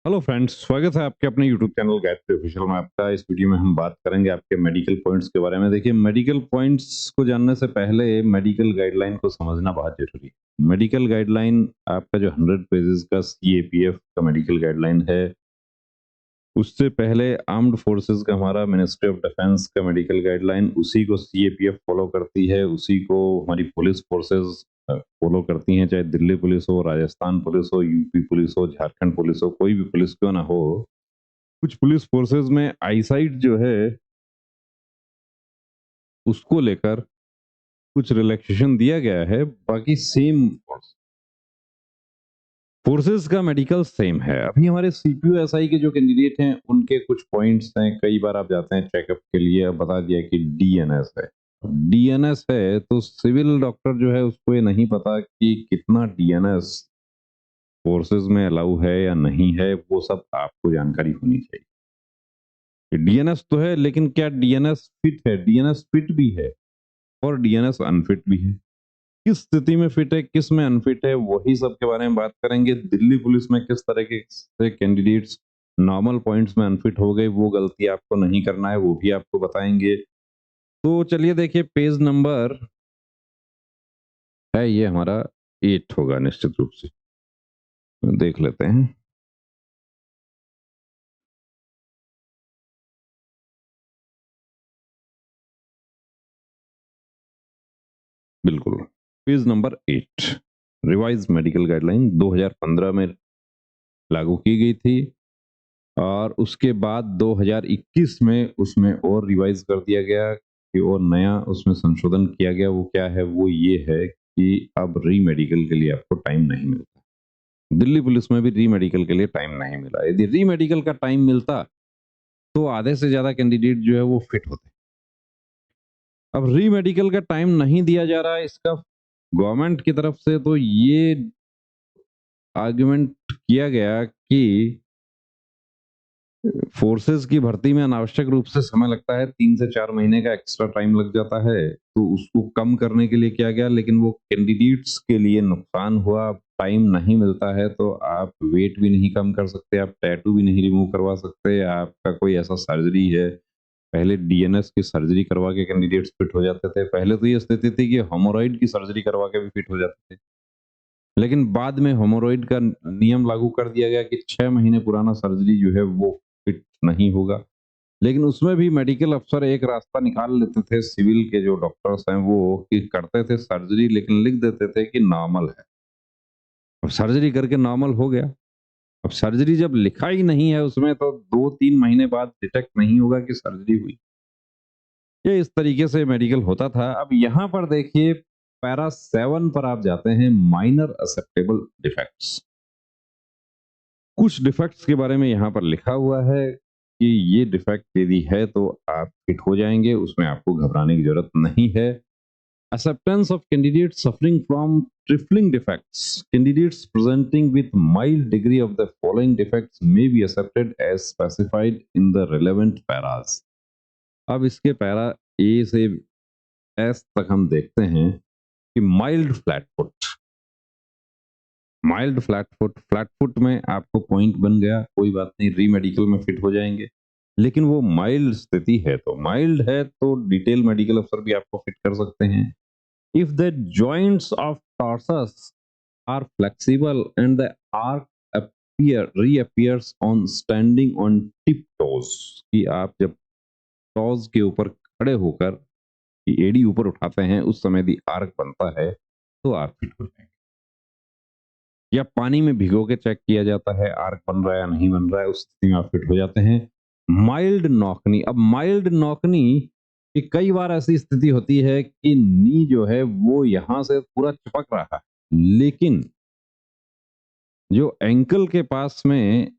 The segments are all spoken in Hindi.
हेलो फ्रेंड्स, स्वागत है आपके अपने यूट्यूब चैनल गायत्री ऑफिशियल में। आपका इस वीडियो में हम बात करेंगे आपके मेडिकल पॉइंट्स के बारे में। देखिए, मेडिकल पॉइंट्स को जानने से पहले मेडिकल गाइडलाइन को समझना बहुत जरूरी है। मेडिकल गाइडलाइन आपका जो 100 पेजेस का सीएपीएफ का मेडिकल गाइडलाइन है, उससे पहले आर्म्ड फोर्सेस का हमारा मिनिस्ट्री ऑफ डिफेंस का मेडिकल गाइडलाइन, उसी को सीएपीएफ फॉलो करती है, उसी को हमारी पुलिस फोर्सेस फॉलो करती हैं। चाहे दिल्ली पुलिस हो, राजस्थान पुलिस हो, यूपी पुलिस हो, झारखंड पुलिस हो, कोई भी पुलिस क्यों ना हो, कुछ पुलिस फोर्सेस में आईसाइट जो है उसको लेकर कुछ रिलैक्सेशन दिया गया है। बाकी सेम फोर्सेस का मेडिकल सेम है। अभी हमारे सीपीयू एसआई के जो कैंडिडेट हैं उनके कुछ पॉइंट्स हैं। कई बार आप जाते हैं चेकअप के लिए, अब बता दिया कि डीएनएस है। डीएनएस है तो सिविल डॉक्टर जो है उसको ये नहीं पता कि कितना डीएनएस फोर्सेस में अलाउ है या नहीं है, वो सब आपको जानकारी होनी चाहिए। डीएनएस तो है, लेकिन क्या डीएनएस फिट है? डीएनएस फिट भी है और डीएनएस अनफिट भी है। किस स्थिति में फिट है, किस में अनफिट है, वही सब के बारे में बात करेंगे। दिल्ली पुलिस में किस तरह के से कैंडिडेट्स नॉर्मल पॉइंट्स में अनफिट हो गए, वो गलती आपको नहीं करना है, वो भी आपको बताएंगे। तो चलिए देखिए, पेज नंबर है ये हमारा 8 होगा निश्चित रूप से। देख लेते हैं। बिल्कुल, page number 8। Revise medical guideline 2015 में लागू की गई थी और उसके बाद 2021 में उसमें और रिवाइज कर दिया गया कि और नया उसमें संशोधन किया गया। वो क्या है? वो ये है कि अब री मेडिकल के लिए आपको टाइम नहीं मिलता। दिल्ली पुलिस में भी री मेडिकल के लिए टाइम नहीं मिला। यदि री मेडिकल का टाइम मिलता तो आधे से ज्यादा कैंडिडेट जो है वो फिट होते। अब री मेडिकल का टाइम नहीं दिया जा रहा है, इसका गवर्नमेंट की तरफ से तो ये आर्गुमेंट किया गया कि फोर्सेस की भर्ती में अनावश्यक रूप से समय लगता है, 3 से 4 महीने का एक्स्ट्रा टाइम लग जाता है, तो उसको कम करने के लिए किया गया। लेकिन वो कैंडिडेट्स के लिए नुकसान हुआ। टाइम नहीं मिलता है तो आप वेट भी नहीं कम कर सकते, आप टैटू भी नहीं रिमूव करवा सकते, आपका कोई ऐसा सर्जरी है। पहले डीएनएस की सर्जरी करवा के कैंडिडेट्स फिट हो जाते थे। पहले तो ये स्थिति थी कि हेमोरॉइड की सर्जरी करवा के भी फिट हो जाते थे, लेकिन बाद में हेमोरॉइड का नियम लागू कर दिया गया कि 6 महीने पुराना सर्जरी जो है वो फिट नहीं होगा। लेकिन उसमें भी मेडिकल अफसर एक रास्ता निकाल लेते थे, सिविल के जो डॉक्टर्स हैं वो, कि करते थे सर्जरी लेकिन लिख देते थे कि नॉर्मल है। अब सर्जरी करके नॉर्मल हो गया। अब सर्जरी जब लिखा ही नहीं है उसमें, तो 2-3 महीने बाद डिटेक्ट नहीं होगा कि सर्जरी हुई। ये इस तरीके से मेडिकल होता था। अब यहाँ पर देखिए, पैरा 7 पर आप जाते हैं, माइनर एक्सेप्टेबल डिफेक्ट्स। कुछ डिफेक्ट्स के बारे में यहाँ पर लिखा हुआ है कि ये डिफेक्ट यदि है तो आप फिट हो जाएंगे, उसमें आपको घबराने की जरूरत नहीं है। Acceptance of candidates suffering from trifling defects. Candidates presenting with mild degree of the following defects may be accepted as specified in the relevant paras. अब इसके पैरा ए से एस तक हम देखते हैं कि mild flat foot. Mild flat foot, flat foot में आपको पॉइंट बन गया, कोई बात नहीं, री मेडिकल में फिट हो जाएंगे। लेकिन वो माइल्ड स्थिति है, तो माइल्ड है तो डिटेल मेडिकल अफसर भी आपको फिट कर सकते हैं। If the joints of tarsus are flexible and the arch reappears on standing on tip toes, कि आप जब टॉज के ऊपर खड़े होकर एड़ी ऊपर उठाते हैं उस समय दी आर्क बनता है, तो आप फिट हो जाएंगे। या पानी में भिगो के चेक किया जाता है आर्क बन रहा है या नहीं बन रहा है, उस स्थिति में आप फिट हो जाते हैं। Mild knock knee. अब माइल्ड नॉकनी कि कई बार ऐसी स्थिति होती है कि नी जो है वो यहां से पूरा चिपक रहा है, लेकिन जो एंकल के पास में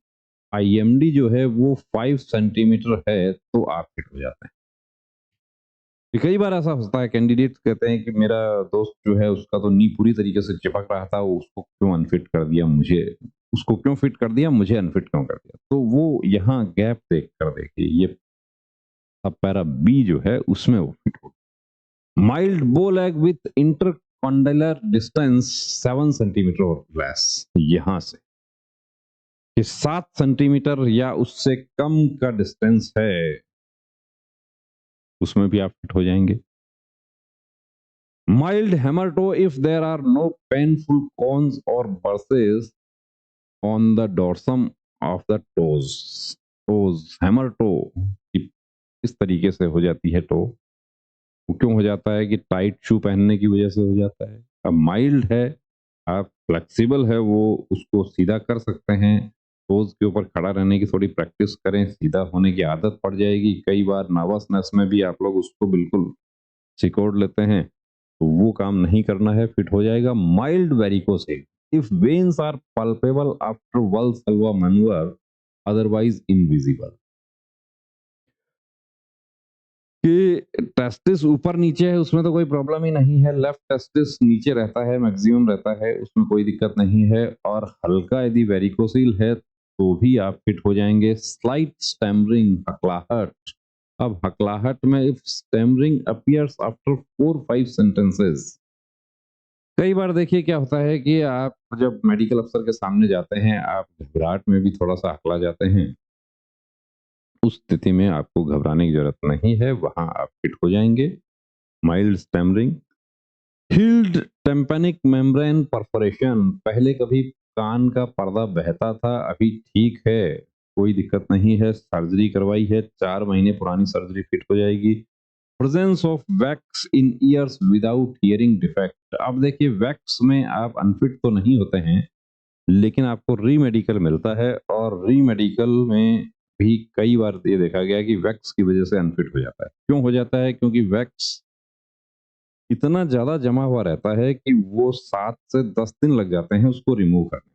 आईएमडी जो है वो 5 सेंटीमीटर है, तो आप फिट हो जाते हैं। कई बार ऐसा होता है, कैंडिडेट कहते हैं कि मेरा दोस्त जो है उसका तो नी पूरी तरीके से चिपक रहा था, उसको क्यों अनफिट कर दिया, मुझे उसको क्यों फिट कर दिया, मुझे अनफिट क्यों कर दिया। तो वो यहाँ गैप देख कर देखिए, ये अब पैरा बी जो है उसमें वो फिट हो। माइल्ड बो लैग विथ इंटरकॉन्डलर डिस्टेंस 7 सेंटीमीटर और लेस, यहां से कि 7 सेंटीमीटर या उससे कम का डिस्टेंस है, उसमें भी आप फिट हो जाएंगे। Mild hammer toe if there are no painful corns or bursae on the dorsum of the toes. Toes hammer toe इस तरीके से हो जाती है टो। वो क्यों हो जाता है कि टाइट शू पहनने की वजह से हो जाता है। अब माइल्ड है, आप फ्लेक्सिबल है, वो उसको सीधा कर सकते हैं। टोज के ऊपर खड़ा रहने की थोड़ी प्रैक्टिस करें, सीधा होने की आदत पड़ जाएगी। कई बार नर्वसनेस में भी आप लोग उसको बिल्कुल सिकोड़ लेते हैं, तो वो काम नहीं करना है, फिट हो जाएगा। Mild varicocele if veins are palpable after Valsalva manoeuvre, otherwise invisible. कि टेस्टिस ऊपर नीचे है उसमें तो कोई प्रॉब्लम ही नहीं है। लेफ्ट टेस्टिस नीचे रहता है, मैक्सिमम रहता है, उसमें कोई दिक्कत नहीं है। और हल्का यदि वेरिकोसील है तो भी आप फिट हो जाएंगे। स्लाइट स्टैमरिंग, हकलाहट। अब हकलाहट में if stammering appears after 4-5 sentences. कई बार देखिए क्या होता है कि आप जब मेडिकल अफसर के सामने जाते हैं, आप घबराहट में भी थोड़ा सा हकला जाते हैं। उस स्थिति में आपको घबराने की जरूरत नहीं है, वहां आप फिट हो जाएंगे। Mild stammering. Healed tympanic membrane perforation. पहले कभी कान का पर्दा बहता था, अभी ठीक है, कोई दिक्कत नहीं है। सर्जरी करवाई है, 4 महीने पुरानी सर्जरी, फिट हो जाएगी। Presence of wax in years without hearing defect. अब देखिए वैक्स में आप अनफिट तो नहीं होते हैं, लेकिन आपको री मेडिकल मिलता है, और री मेडिकल में भी कई बार ये देखा गया कि वैक्स की वजह से अनफिट हो जाता है। क्यों हो जाता है? क्योंकि वैक्स इतना ज़्यादा जमा हुआ रहता है कि वो 7 से 10 दिन लग जाते हैं उसको रिमूव करने,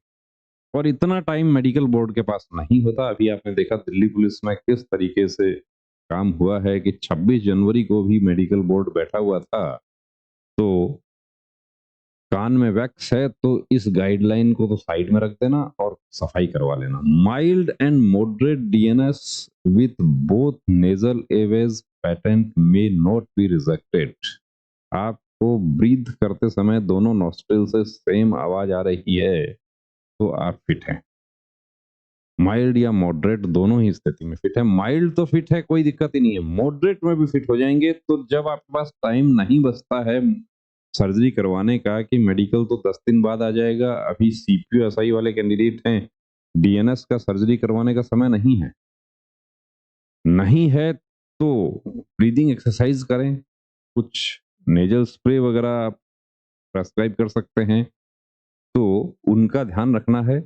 और इतना टाइम मेडिकल बोर्ड के पास नहीं होता। अभी आपने देखा दिल्ली पुलिस में किस तरीके से काम हुआ है कि 26 जनवरी को भी मेडिकल बोर्ड बैठा हुआ था। तो कान में वैक्स है तो इस गाइडलाइन को तो साइड में रख देना और सफाई करवा लेना। Mild and moderate DNS with both nasal Airways patent may not be rejected. आपको ब्रीथ करते समय दोनों नॉस्ट्रिल से सेम आवाज आ रही है तो आप फिट हैं। माइल्ड या मॉडरेट दोनों ही स्थिति में फिट है। माइल्ड तो फिट है, कोई दिक्कत ही नहीं है, मॉडरेट में भी फिट हो जाएंगे। तो जब आपके पास टाइम नहीं बचता है सर्जरी करवाने का कि मेडिकल तो 10 दिन बाद आ जाएगा, अभी सीपीयू एसआई वाले कैंडिडेट हैं, डीएनएस का सर्जरी करवाने का समय नहीं है तो ब्रीदिंग एक्सरसाइज करें, कुछ नेजल स्प्रे वगैरह आप प्रेस्क्राइब कर सकते हैं, तो उनका ध्यान रखना है।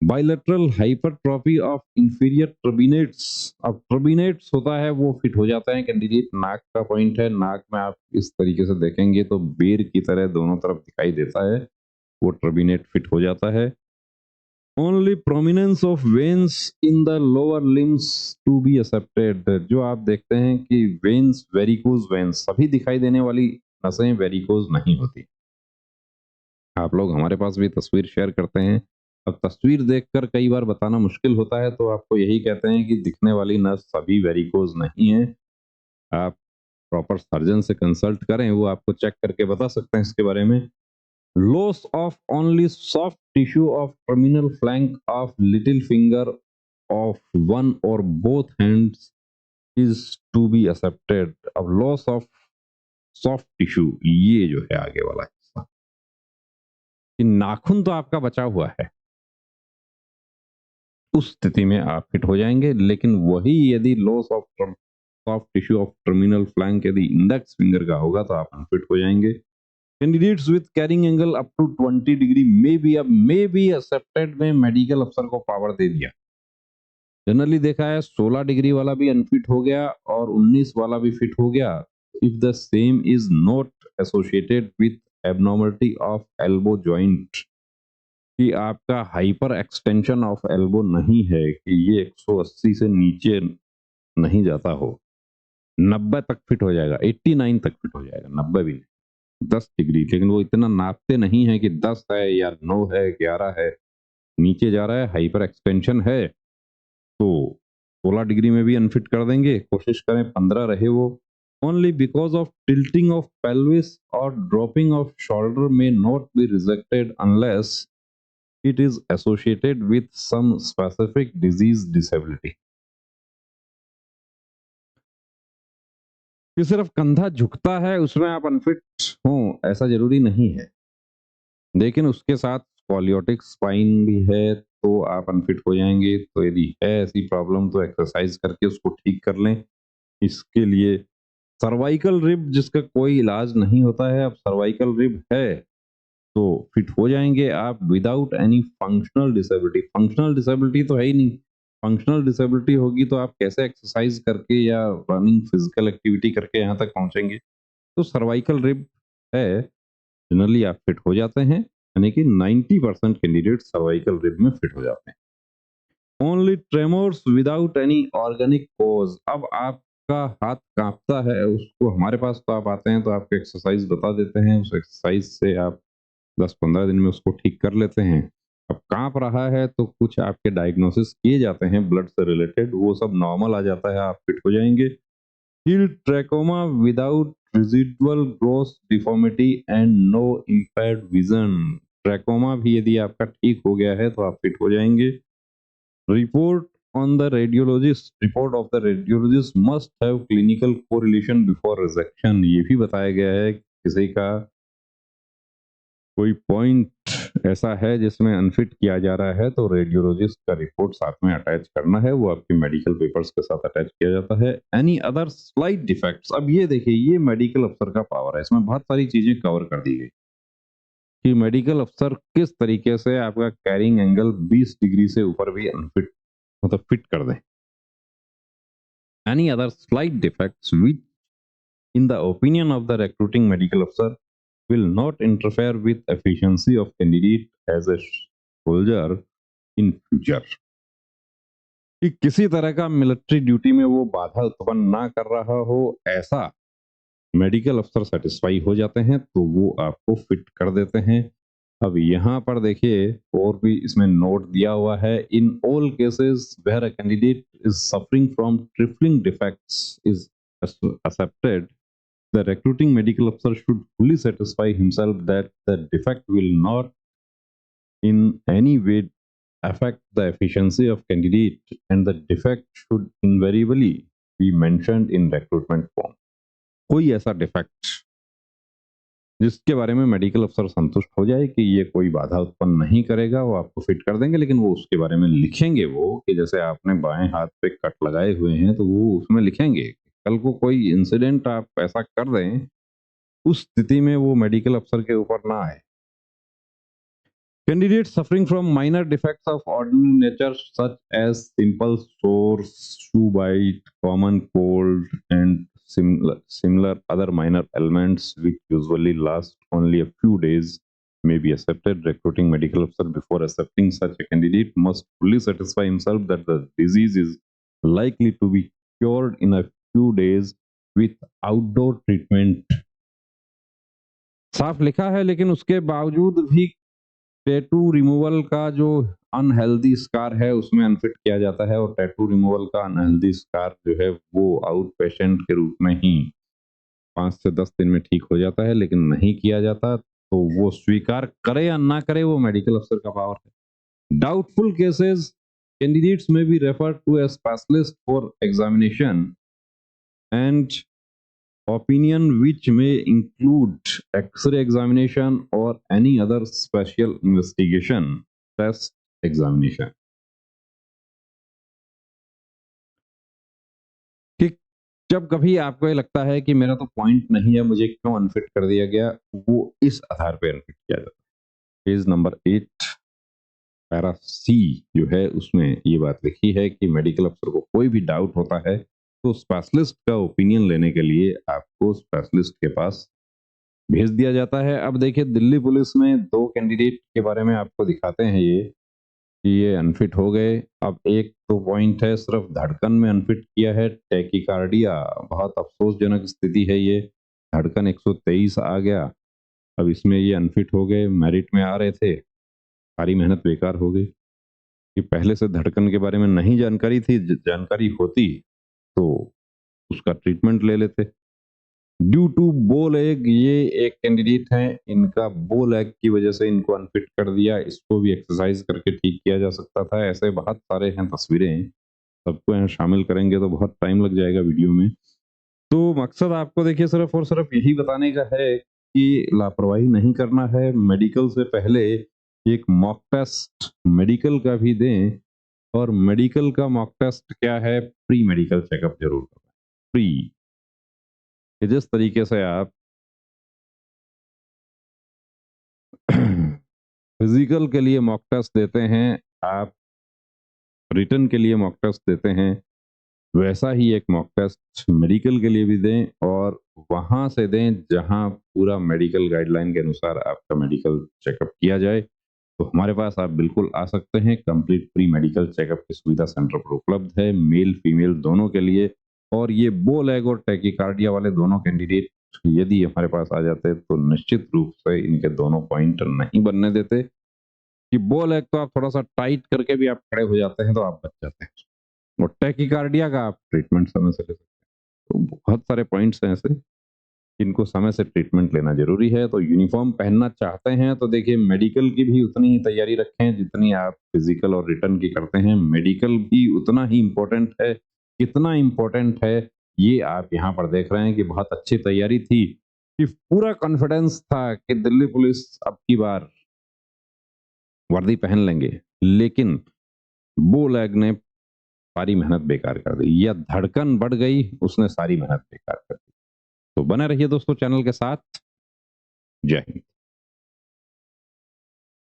Bilateral hypertrophy of inferior turbinates. अब ट्रबिनेट्स होता है वो फिट हो जाता है कैंडिडेट। नाक का पॉइंट है, नाक में आप इस तरीके से देखेंगे तो बेर की तरह दोनों तरफ दिखाई देता है, वो ट्रबिनेट फिट हो जाता है। Only prominence of veins in the lower limbs to be accepted. जो आप देखते हैं कि वेन्स, वेरिकोज वेन्स, सभी दिखाई देने वाली नसें वेरिकोज नहीं होती। आप लोग हमारे पास भी तस्वीर शेयर करते हैं, अब तस्वीर देखकर कई बार बताना मुश्किल होता है, तो आपको यही कहते हैं कि दिखने वाली नस सभी वेरिकोज नहीं है। आप प्रॉपर सर्जन से कंसल्ट करें, वो आपको चेक करके बता सकते हैं इसके बारे में। Loss of only soft tissue of terminal phalanx of little finger of one or both hands is to be accepted. अब लॉस ऑफ सॉफ्ट टिश्यू, ये जो है आगे वाला हिस्सा, कि नाखून तो आपका बचा हुआ है, उस स्थिति में आप फिट हो जाएंगे। लेकिन वही यदि loss of soft tissue of terminal phalanx यदि इंडेक्स फिंगर का होगा तो आप अनफिट हो जाएंगे। Candidates with carrying angle up to 20 degree may be accepted में मेडिकल अफसर को पावर दे दिया। जनरली देखा है 16 डिग्री वाला भी अनफिट हो गया और 19 वाला भी फिट हो गया, if the same is not associated with abnormality of elbow joint. कि आपका हाइपर एक्सटेंशन ऑफ एल्बो नहीं है, कि ये 180 से नीचे नहीं जाता हो, 90 तक फिट हो जाएगा, 89 तक फिट हो जाएगा, 90 भी नहीं, 10 डिग्री। लेकिन वो इतना नापते नहीं है कि 10 है या 9 है, 11 है, नीचे जा रहा है, हाइपर एक्सटेंशन है, तो 16 डिग्री में भी अनफिट कर देंगे। कोशिश करें 15 रहे वो। Only because of tilting of pelvis और dropping of shoulder may not be rejected unless it is associated with some specific disease disability. कि सिर्फ कंधा झुकता है उसमें आप अनफिट हो ऐसा जरूरी नहीं है, लेकिन उसके साथ स्कॉलियोटिक स्पाइन भी है तो आप अनफिट हो जाएंगे। तो यदि है ऐसी प्रॉब्लम तो एक्सरसाइज करके उसको ठीक कर लें। इसके लिए सर्वाइकल रिब जिसका कोई इलाज नहीं होता है, अब सर्वाइकल रिब है तो फिट हो जाएंगे आप without any functional disability. Functional disability तो है ही नहीं। फंक्शनल डिसेबिलिटी होगी तो आप कैसे एक्सरसाइज करके या रनिंग फिजिकल एक्टिविटी करके यहाँ तक पहुंचेंगे। तो सर्वाइकल रिब है, जनरली आप फिट हो जाते हैं, यानी कि 90% कैंडिडेट सर्वाइकल रिब में फिट हो जाते हैं। Only tremors without any organic cause. अब आपका हाथ कांपता है, उसको हमारे पास तो आप आते हैं तो आपको एक्सरसाइज बता देते हैं, उस एक्सरसाइज से आप 10-15 दिन में उसको ठीक कर लेते हैं। अब कांप रहा है तो कुछ आपके डायग्नोसिस किए जाते हैं ब्लड से रिलेटेड, वो सब नॉर्मल आ जाता है, आप फिट हो जाएंगे। Healed trachoma without residual growth deformity and no impaired vision. Trachoma भी यदि आपका ठीक हो गया है तो आप फिट हो जाएंगे। Report on the radiologist, report of the radiologist must have clinical correlation before resection। ये भी बताया गया है कि किसी का कोई पॉइंट ऐसा है जिसमें अनफिट किया जा रहा है तो रेडियोलॉजिस्ट का रिपोर्ट साथ में अटैच करना है, वो आपके मेडिकल पेपर्स के साथ अटैच किया जाता है। Any other slight defects. अब ये देखिए, ये मेडिकल अफसर का पावर है, इसमें बहुत सारी चीजें कवर कर दी गई कि मेडिकल अफसर किस तरीके से आपका कैरिंग एंगल 20 डिग्री से ऊपर भी अनफिट मतलब फिट कर दें। Any other slight defects which, in the opinion of the recruiting medical officer, will not interfere with efficiency of candidate as a soldier in future। कि किसी तरह का मिलिट्री ड्यूटी में वो बाधा उत्पन्न ना कर रहा हो, ऐसा मेडिकल अफसर सेटिस्फाई हो जाते हैं तो वो आपको फिट कर देते हैं। अब यहाँ पर देखिए और भी इसमें नोट दिया हुआ है, in all cases where a candidate is suffering from trifling defects is accepted, the recruiting medical officer should fully satisfy himself that the defect will not in any way affect the efficiency of candidate and the defect should invariably be mentioned in recruitment form। कोई ऐसा डिफेक्ट जिसके बारे में मेडिकल अफसर संतुष्ट हो जाए कि ये कोई बाधा उत्पन्न नहीं करेगा, वो आपको फिट कर देंगे, लेकिन वो उसके बारे में लिखेंगे वो कि जैसे आपने बाएं हाथ पे कट लगाए हुए हैं तो वो उसमें लिखेंगे। कल को कोई इंसिडेंट आप ऐसा कर दें, उस स्थिति में वो मेडिकल अफसर के ऊपर ना आए। Candidates suffering from minor defects of ordinary nature such as simple sores, shoe bite, common cold, and similar other minor ailments which usually last only a few days may be accepted। Recruiting medical officer before accepting such a candidate must fully satisfy himself that the disease is likely to be cured in a few days with outdoor treatment। साफ लिखा है लेकिन उसके बावजूद भी टैटू रिमूवल का जो अनहेल्दी स्कार है उसमें अनफिट किया जाता है, और टैटू रिमूवल का अनहेल्दी स्कार जो है वो आउट पेशेंट के रूप में ही 5 से 10 दिन में ठीक हो जाता है, लेकिन नहीं किया जाता तो वो स्वीकार करे या ना करे वो मेडिकल अफसर का पावर है। Doubtful cases candidates may be refer to a specialist for examination and opinion which may include x-ray examination or any other special investigation test examination। कि जब कभी आपको ये लगता है कि मेरा तो पॉइंट नहीं है, मुझे क्यों अनफिट कर दिया गया, वो इस आधार पे अनफिट किया जाता है। पेज नंबर 8 पैरा सी जो है उसमें ये बात लिखी है कि मेडिकल अफसर को कोई भी डाउट होता है तो स्पेशलिस्ट का ओपिनियन लेने के लिए आपको स्पेशलिस्ट के पास भेज दिया जाता है। अब देखिए दिल्ली पुलिस में 2 कैंडिडेट के बारे में आपको दिखाते हैं ये कि ये अनफिट हो गए। अब एक तो पॉइंट है सिर्फ धड़कन में अनफिट किया है, टैकीकार्डिया, बहुत अफसोसजनक स्थिति है ये, धड़कन 123 आ गया। अब इसमें ये अनफिट हो गए, मेरिट में आ रहे थे, सारी मेहनत बेकार हो गई कि पहले से धड़कन के बारे में नहीं जानकारी थी, जानकारी होती तो उसका ट्रीटमेंट ले लेते। ड्यू टू बो लेग, ये एक कैंडिडेट हैं, इनका बो लेग की वजह से इनको अनफिट कर दिया, इसको भी एक्सरसाइज करके ठीक किया जा सकता था। ऐसे बहुत सारे हैं तस्वीरें, सबको यहाँ शामिल करेंगे तो बहुत टाइम लग जाएगा वीडियो में। तो मकसद आपको देखिए सिर्फ और सिर्फ यही बताने का है कि लापरवाही नहीं करना है। मेडिकल से पहले एक मॉक टेस्ट मेडिकल का भी दें, और मेडिकल का मॉक टेस्ट क्या है, प्री मेडिकल चेकअप जरूर करना। प्री, कि जिस तरीके से आप फिजिकल के लिए मॉक टेस्ट देते हैं, आप रिटर्न के लिए मॉक टेस्ट देते हैं, वैसा ही एक मॉक टेस्ट मेडिकल के लिए भी दें, और वहां से दें जहां पूरा मेडिकल गाइडलाइन के अनुसार आपका मेडिकल चेकअप किया जाए। तो हमारे पास आप बिल्कुल आ सकते हैं। कंप्लीट प्री मेडिकल चेकअप की सुविधा सेंटर पर उपलब्ध है, मेल फीमेल दोनों के लिए। और ये बो लैग और टैकीकार्डिया वाले दोनों कैंडिडेट यदि हमारे पास आ जाते तो निश्चित रूप से इनके दोनों पॉइंट नहीं बनने देते। कि बो लैग तो आप थोड़ा सा टाइट करके भी आप खड़े हो जाते हैं तो आप बच जाते हैं, और टैकीकार्डिया का आप ट्रीटमेंट समय से ले सकते हैं। तो बहुत सारे पॉइंट्स हैं ऐसे, इनको समय से ट्रीटमेंट लेना जरूरी है। तो यूनिफॉर्म पहनना चाहते हैं तो देखिए मेडिकल की भी उतनी ही तैयारी रखें जितनी आप फिजिकल और रिटर्न की करते हैं। मेडिकल भी उतना ही इम्पोर्टेंट है। कितना इम्पोर्टेंट है ये आप यहाँ पर देख रहे हैं कि बहुत अच्छी तैयारी थी, कि पूरा कॉन्फिडेंस था कि दिल्ली पुलिस अब की बार वर्दी पहन लेंगे, लेकिन वो लैग ने सारी मेहनत बेकार कर दी, या धड़कन बढ़ गई, उसने सारी मेहनत बेकार कर दी। तो बने रहिए दोस्तों चैनल के साथ। जय हिंद।